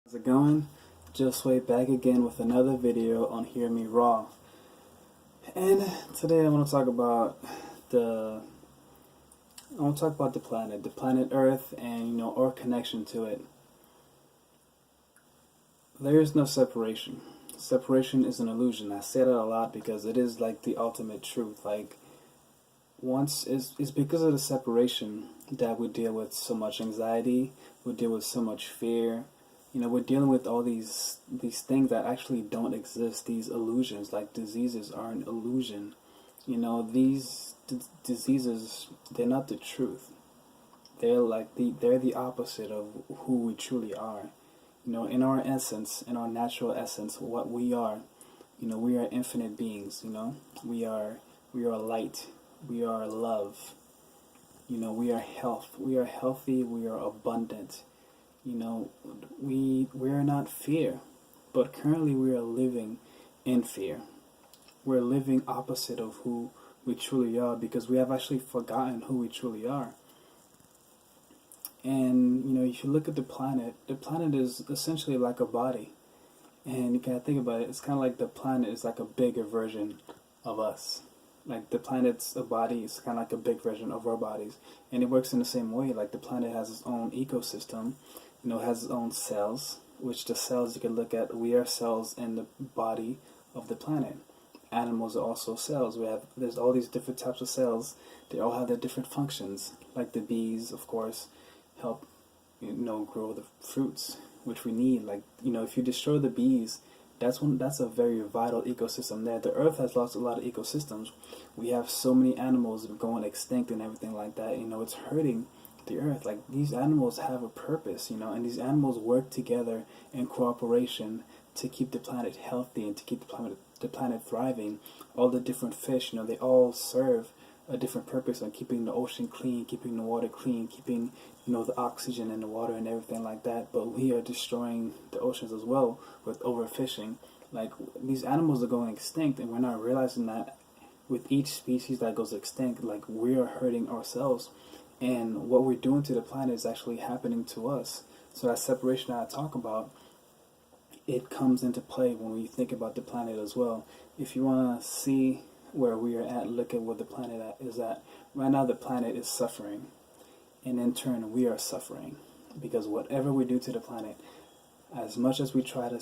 How's it going? Josue back again with another video on Hear Me Raw. And today I want to talk about the the planet Earth, and our connection to it. There is no separation. Separation is an illusion. I say that a lot because it is like the ultimate truth. Like once it's because of the separation that we deal with so much anxiety, we deal with so much fear. We're dealing with all these things that actually don't exist. These illusions, like diseases, are an illusion. These diseases, they're not the truth. They're the opposite of who we truly are. In our essence, in our natural essence, what we are. We are infinite beings. We are light. We are love. We are health. We are healthy. We are abundant. We are not fear, but currently we are living in fear. We're living opposite of who we truly are because we have actually forgotten who we truly are. And if you look at the planet is essentially like a body. And you kind of think about it, it's kind of like the planet is like a bigger version of us. Like the planet's a body, it's kind of like a big version of our bodies. And it works in the same way. Like the planet has its own ecosystem, has its own cells, which the cells you can look at, we are cells in the body of the planet. Animals are also cells. There's all these different types of cells. They all have their different functions. Like the bees, of course, help grow the fruits which we need. Like if you destroy the bees, that's a very vital ecosystem there. The earth has lost a lot of ecosystems. We have so many animals going extinct and everything like that. It's hurting the earth. Like these animals have a purpose, and these animals work together in cooperation to keep the planet healthy and to keep the planet thriving. All the different fish, they all serve a different purpose on keeping the ocean clean, keeping the water clean, keeping the oxygen in the water and everything like that. But we are destroying the oceans as well with overfishing. Like these animals are going extinct, and we're not realizing that with each species that goes extinct, like we are hurting ourselves, and what we're doing to the planet is actually happening to us. So that separation that I talk about, it comes into play when we think about the planet as well. If you want to see where we are at, look at where the planet is at. Right now the planet is suffering, and in turn we are suffering, because whatever we do to the planet, as much as we try to,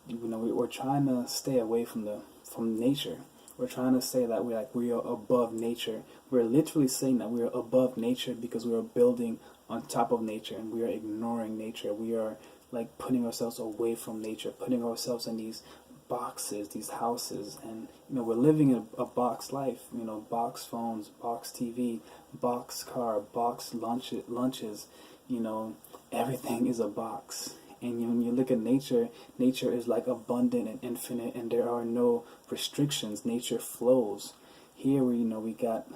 we're trying to stay away from nature. We're trying to say that we are above nature. We're literally saying that we are above nature because we are building on top of nature, and we are ignoring nature. We are like putting ourselves away from nature, putting ourselves in these boxes, these houses, and we're living in a box life. Box phones, box TV, box car, box lunches. Everything is a box. And when you look at nature, nature is like abundant and infinite, and there are no restrictions. Nature flows. Here we got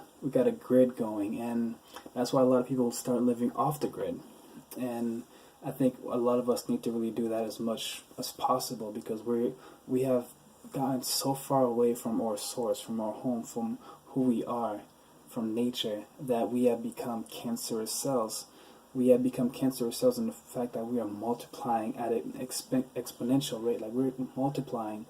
a grid going, and that's why a lot of people start living off the grid. And I think a lot of us need to really do that as much as possible, because we have gotten so far away from our source, from our home, from who we are, from nature, that we have become cancerous cells. We have become cancerous cells in the fact that we are multiplying at an exponential rate. Like we're multiplying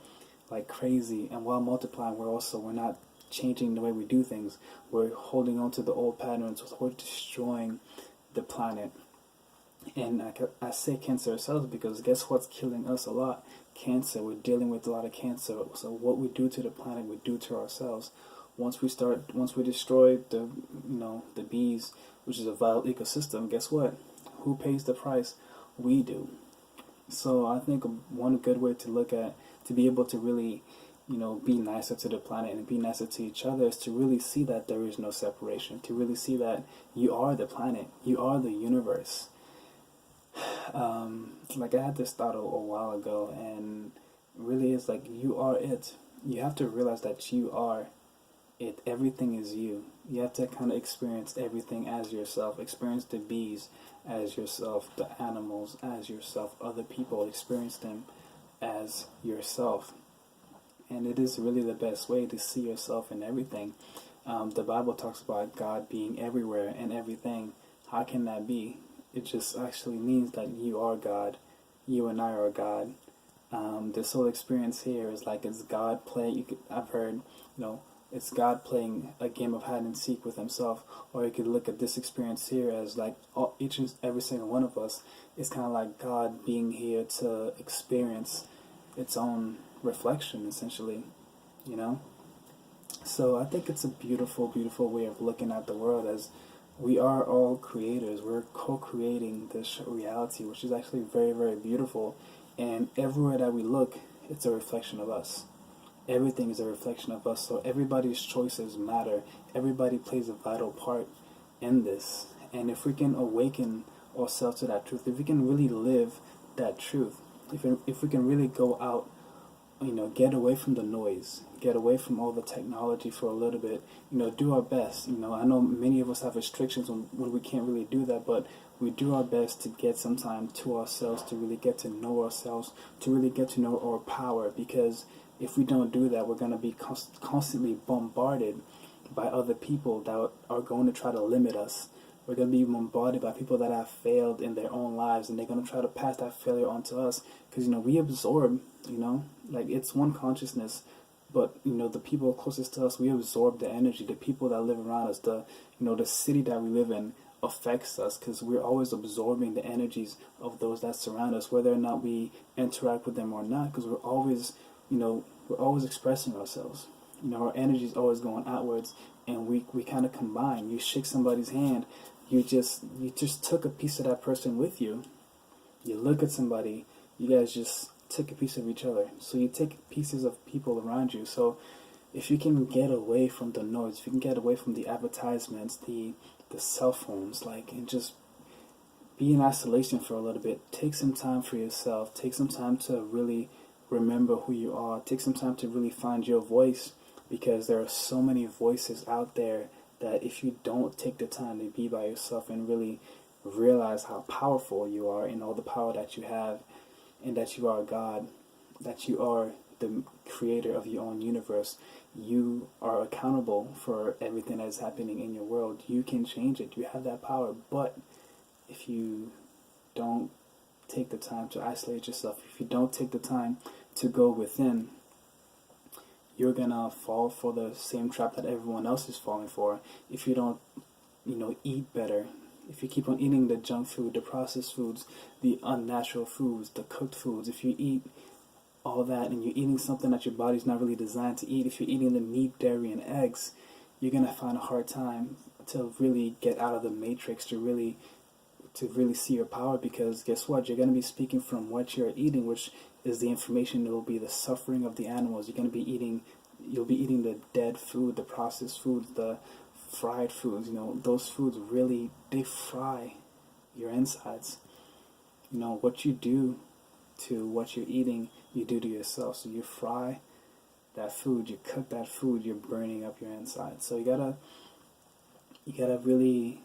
like crazy, and while multiplying, we're not changing the way we do things. We're holding on to the old patterns. We're destroying the planet. And I say cancerous cells because guess what's killing us a lot? Cancer. We're dealing with a lot of cancer. So what we do to the planet, we do to ourselves. Once we destroy the bees, which is a vital ecosystem, guess what? Who pays the price? We do. So I think one good way to be able to really, be nicer to the planet and be nicer to each other is to really see that there is no separation. To really see that you are the planet, you are the universe. Like I had this thought a while ago, and really it's like you are it. You have to realize that you are it. Everything is you. You have to kind of experience everything as yourself. Experience the bees as yourself, the animals as yourself, other people, experience them as yourself. And it is really the best way to see yourself in everything. The Bible talks about God being everywhere and everything. How can that be? It just actually means that you are God you and I are God. This whole experience here is like it's God playing. I've heard, it's God playing a game of hide and seek with Himself. Or you could look at this experience here as like each and every single one of us is kind of like God being here to experience its own reflection, essentially. You know. So I think it's a beautiful, beautiful way of looking at the world as we are all creators. We're co-creating this reality, which is actually very, very beautiful. And everywhere that we look, it's a reflection of us. Everything is a reflection of us. So everybody's choices matter. Everybody plays a vital part in this. And if we can awaken ourselves to that truth, if we can really live that truth, if we can really go out, get away from the noise, get away from all the technology for a little bit, do our best. I know many of us have restrictions when we can't really do that, but we do our best to get some time to ourselves, to really get to know ourselves, to really get to know our power, because if we don't do that, we're going to be constantly bombarded by other people that are going to try to limit us. We're going to be bombarded by people that have failed in their own lives, and they're going to try to pass that failure on to us because, we absorb, like it's one consciousness, but, the people closest to us, we absorb the energy. The people that live around us, the city that we live in affects us because we're always absorbing the energies of those that surround us, whether or not we interact with them or not, because we're always expressing ourselves. Our energy is always going outwards, and we kind of combine. You shake somebody's hand, you just took a piece of that person with you. You look at somebody, you guys just took a piece of each other. So you take pieces of people around you. So if you can get away from the noise, if you can get away from the advertisements, the cell phones, and just be in isolation for a little bit. Take some time for yourself. Take some time to really remember who you are. Take some time to really find your voice, because there are so many voices out there that if you don't take the time to be by yourself and really realize how powerful you are and all the power that you have, and that you are God, that you are the creator of your own universe, you are accountable for everything that is happening in your world. You can change it. You have that power. But if you don't take the time to isolate yourself, if you don't take the time to go within, you're gonna fall for the same trap that everyone else is falling for. If you don't, eat better, if you keep on eating the junk food, the processed foods, the unnatural foods, the cooked foods, if you eat all that and you're eating something that your body's not really designed to eat, if you're eating the meat, dairy, and eggs, you're gonna find a hard time to really get out of the matrix, to really see your power, because guess what? You're going to be speaking from what you're eating, which is the information that will be the suffering of the animals. You'll be eating the dead food, the processed foods, the fried foods. Those foods really, they fry your insides. What you do to what you're eating, you do to yourself. So you fry that food, you cook that food, you're burning up your insides. So you gotta really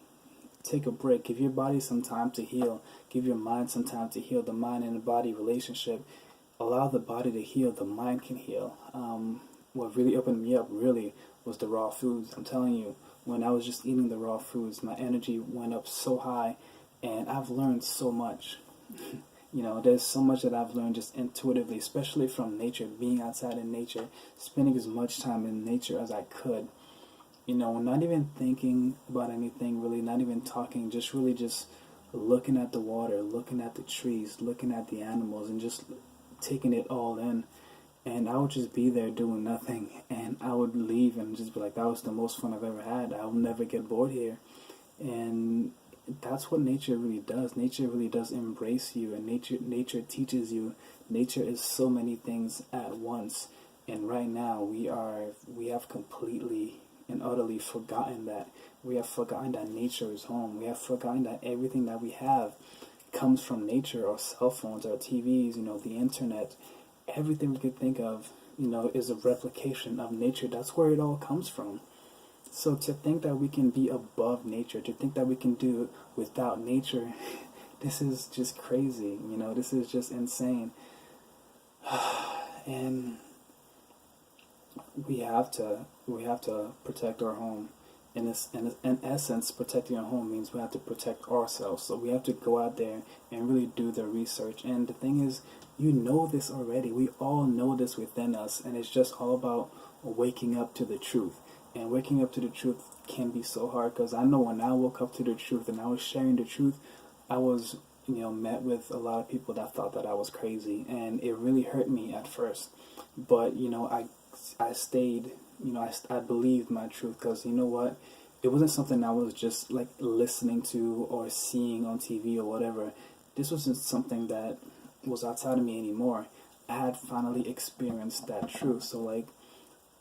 take a break. Give your body some time to heal. Give your mind some time to heal. The mind and the body relationship. Allow the body to heal. The mind can heal. What really opened me up really was the raw foods. I'm telling you, when I was just eating the raw foods, my energy went up so high, and I've learned so much. There's so much that I've learned just intuitively, especially from nature, being outside in nature, spending as much time in nature as I could. Not even thinking about anything really, not even talking, just really just looking at the water, looking at the trees, looking at the animals, and just taking it all in. And I would just be there doing nothing, and I would leave and just be like, that was the most fun I've ever had. I'll never get bored here. And that's what nature really does. Nature really does embrace you, and nature teaches you. Nature is so many things at once. And right now we have completely and utterly forgotten that. We have forgotten that nature is home. We have forgotten that everything that we have comes from nature. Our cell phones, our TVs, the internet, everything we could think of, is a replication of nature. That's where it all comes from. So to think that we can be above nature, to think that we can do without nature, this is just crazy. This is just insane. And we have to protect our home, In essence, protecting our home means we have to protect ourselves. So we have to go out there and really do the research. And the thing is, you know this already. We all know this within us, and it's just all about waking up to the truth. And waking up to the truth can be so hard, because I know when I woke up to the truth and I was sharing the truth, I was, met with a lot of people that thought that I was crazy, and it really hurt me at first. But I stayed. I believed my truth, because you know what? It wasn't something I was just like listening to or seeing on TV or whatever. This wasn't something that was outside of me anymore. I had finally experienced that truth. So like,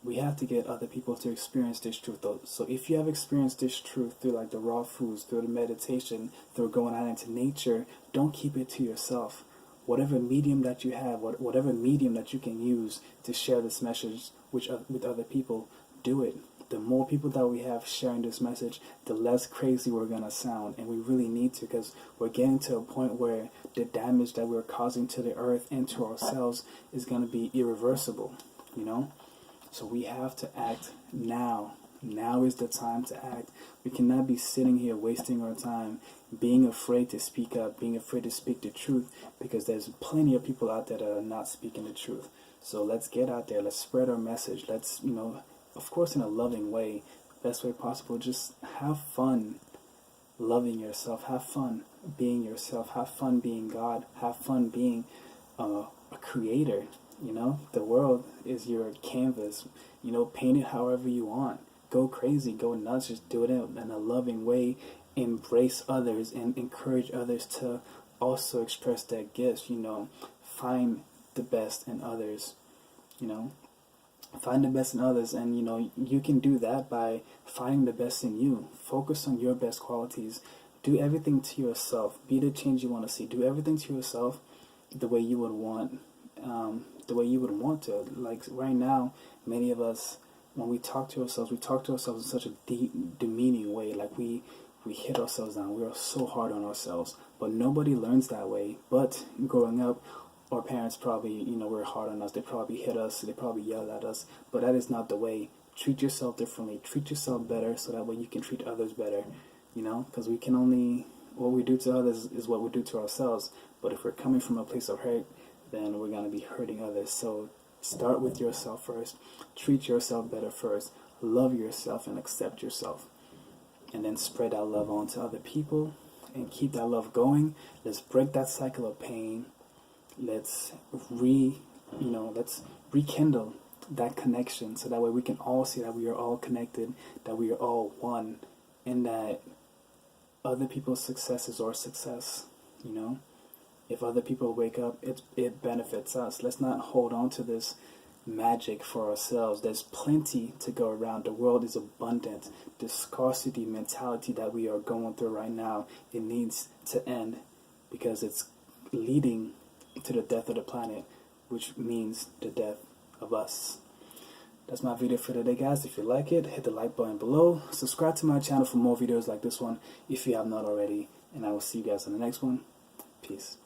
we have to get other people to experience this truth though. So if you have experienced this truth through like the raw foods, through the meditation, through going out into nature, don't keep it to yourself. Whatever medium that you have, whatever medium that you can use to share this message with other people, do it. The more people that we have sharing this message, the less crazy we're going to sound. And we really need to, because we're getting to a point where the damage that we're causing to the earth and to ourselves is going to be irreversible, So we have to act now. Now is the time to act. We cannot be sitting here wasting our time being afraid to speak up, being afraid to speak the truth, because there's plenty of people out there that are not speaking the truth. So let's get out there. Let's spread our message. Let's, of course, in a loving way, best way possible. Just have fun loving yourself. Have fun being yourself. Have fun being God. Have fun being a creator. The world is your canvas. Paint it however you want. Go crazy, go nuts. Just do it in a loving way. Embrace others and encourage others to also express their gifts. Find the best in others. Find the best in others, and you can do that by finding the best in you. Focus on your best qualities. Do everything to yourself. Be the change you want to see. Do everything to yourself the way you would want. To. Like right now, many of us, when we talk to ourselves in such a demeaning way. Like we hit ourselves down. We are so hard on ourselves. But nobody learns that way. But growing up, our parents probably, were hard on us. They probably hit us. They probably yelled at us. But that is not the way. Treat yourself differently. Treat yourself better, so that way you can treat others better. Because we can only, what we do to others is what we do to ourselves. But if we're coming from a place of hurt, then we're going to be hurting others. So start with yourself first. Treat yourself better first. Love yourself and accept yourself. And then spread that love on to other people and keep that love going. Let's break that cycle of pain. Let's let's rekindle that connection, so that way we can all see that we are all connected, that we are all one, and that other people's success is our success. If other people wake up, it benefits us. Let's not hold on to this magic for ourselves. There's plenty to go around. The world is abundant. The scarcity mentality that we are going through right now, it needs to end, because it's leading to the death of the planet, which means the death of us. That's my video for today, guys. If you like it, hit the like button below. Subscribe to my channel for more videos like this one if you have not already. And I will see you guys in the next one. Peace.